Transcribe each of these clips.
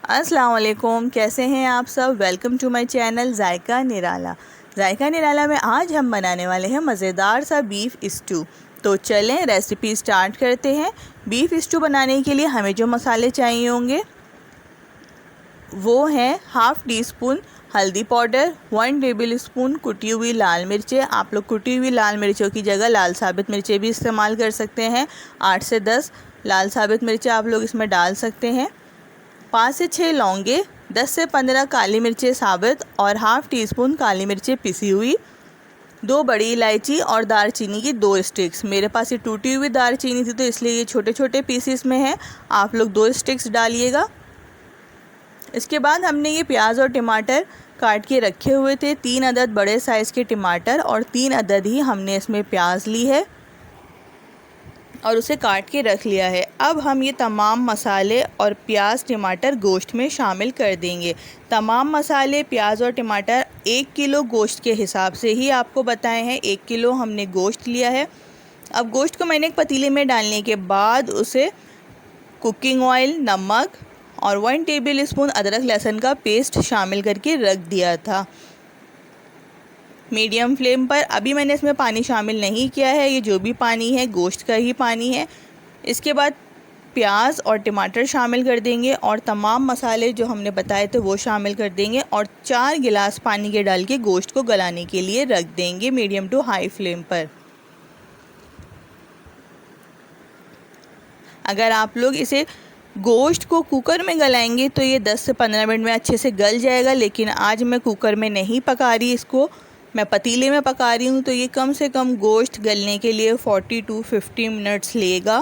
अस्सलाम वालेकुम, कैसे हैं आप सब। वेलकम टू माय चैनल जायका निराला। जायका निराला में आज हम बनाने वाले हैं मज़ेदार सा बीफ स्टू। तो चलें रेसिपी स्टार्ट करते हैं। बीफ स्टू बनाने के लिए हमें जो मसाले चाहिए होंगे वो हैं हाफ़ टी स्पून हल्दी पाउडर, 1 टेबल स्पून कुटी हुई लाल मिर्चें। आप लोग कुटी हुई लाल मिर्चों की जगह लाल साबित मिर्चें भी इस्तेमाल कर सकते हैं। 8 से 10 लाल साबित मिर्चें आप लोग इसमें डाल सकते हैं। 5 से 6 लौंगे, 10 से 15 काली मिर्चें साबित और हाफ़ टी स्पून काली मिर्चें पिसी हुई, 2 बड़ी इलायची और दालचीनी की 2 स्टिक्स। मेरे पास ये टूटी हुई दालचीनी थी तो इसलिए ये छोटे छोटे पीसीस में है, आप लोग 2 स्टिक्स डालिएगा। इसके बाद हमने ये प्याज और टमाटर काट के रखे हुए थे। 3 अदद बड़े साइज़ के टमाटर और 3 अदद ही हमने इसमें प्याज ली है और उसे काट के रख लिया है। अब हम ये तमाम मसाले और प्याज टमाटर गोश्त में शामिल कर देंगे। तमाम मसाले प्याज और टमाटर 1 किलो गोश्त के हिसाब से ही आपको बताए हैं। 1 किलो हमने गोश्त लिया है। अब गोश्त को मैंने एक पतीले में डालने के बाद उसे कुकिंग ऑयल, नमक और 1 टेबल स्पून अदरक लहसुन का पेस्ट शामिल करके रख दिया था मीडियम फ्लेम पर। अभी मैंने इसमें पानी शामिल नहीं किया है, ये जो भी पानी है गोश्त का ही पानी है। इसके बाद प्याज और टमाटर शामिल कर देंगे और तमाम मसाले जो हमने बताए थे वो शामिल कर देंगे और 4 गिलास पानी के डाल के गोश्त को गलाने के लिए रख देंगे मीडियम टू हाई फ्लेम पर। अगर आप लोग इसे गोश्त को कुकर में गलाएंगे तो ये 10 से 15 मिनट में अच्छे से गल जाएगा, लेकिन आज मैं कुकर में नहीं पका रही, इसको मैं पतीले में पका रही हूँ, तो ये कम से कम गोश्त गलने के लिए 40 to 50 मिनट्स लेगा।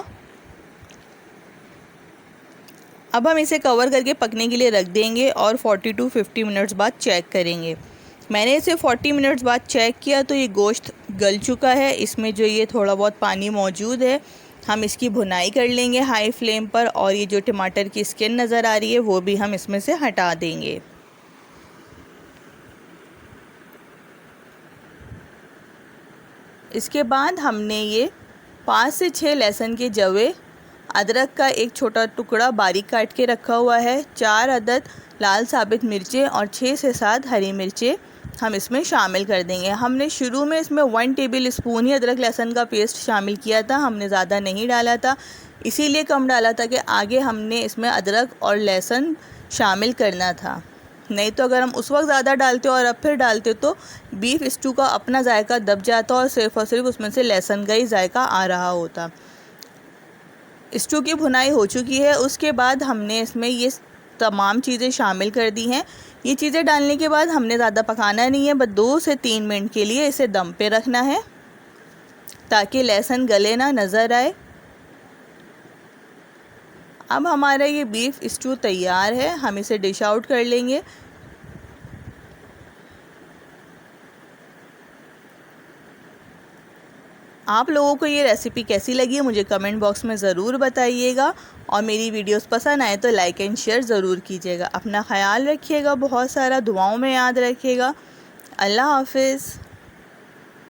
अब हम इसे कवर करके पकने के लिए रख देंगे और 40 to 50 मिनट्स बाद चेक करेंगे। मैंने इसे 40 मिनट्स बाद चेक किया तो ये गोश्त गल चुका है। इसमें जो ये थोड़ा बहुत पानी मौजूद है, हम इसकी भुनाई कर लेंगे हाई फ्लेम पर और ये जो टमाटर की स्किन नज़र आ रही है वो भी हम इसमें से हटा देंगे। इसके बाद हमने ये 5 से 6 लहसुन के जवे, अदरक का एक छोटा टुकड़ा बारीक काट के रखा हुआ है, 4 अदद लाल साबित मिर्चें और 6 से 7 हरी मिर्चें हम इसमें शामिल कर देंगे। हमने शुरू में इसमें 1 टेबल स्पून ही अदरक लहसुन का पेस्ट शामिल किया था, हमने ज़्यादा नहीं डाला था, इसीलिए कम डाला था कि आगे हमने इसमें अदरक और लहसुन शामिल करना था। नहीं तो अगर हम उस वक्त ज़्यादा डालते और अब फिर डालते तो बीफ स्टू का अपना जायका दब जाता और सिर्फ़ उसमें से लहसुन का ही जायका आ रहा होता। स्टू की भुनाई हो चुकी है। उसके बाद हमने इसमें ये तमाम चीज़ें शामिल कर दी हैं। ये चीज़ें डालने के बाद हमने ज़्यादा पकाना नहीं है, बस 2 से 3 मिनट के लिए इसे दम पे रखना है ताकि लहसुन गले ना नज़र आए। अब हमारा ये बीफ स्टू तैयार है, हम इसे डिश आउट कर लेंगे। आप लोगों को ये रेसिपी कैसी लगी है मुझे कमेंट बॉक्स में ज़रूर बताइएगा और मेरी वीडियोस पसंद आए तो लाइक एंड शेयर ज़रूर कीजिएगा। अपना ख्याल रखिएगा, बहुत सारा दुआओं में याद रखिएगा। अल्लाह हाफिज़।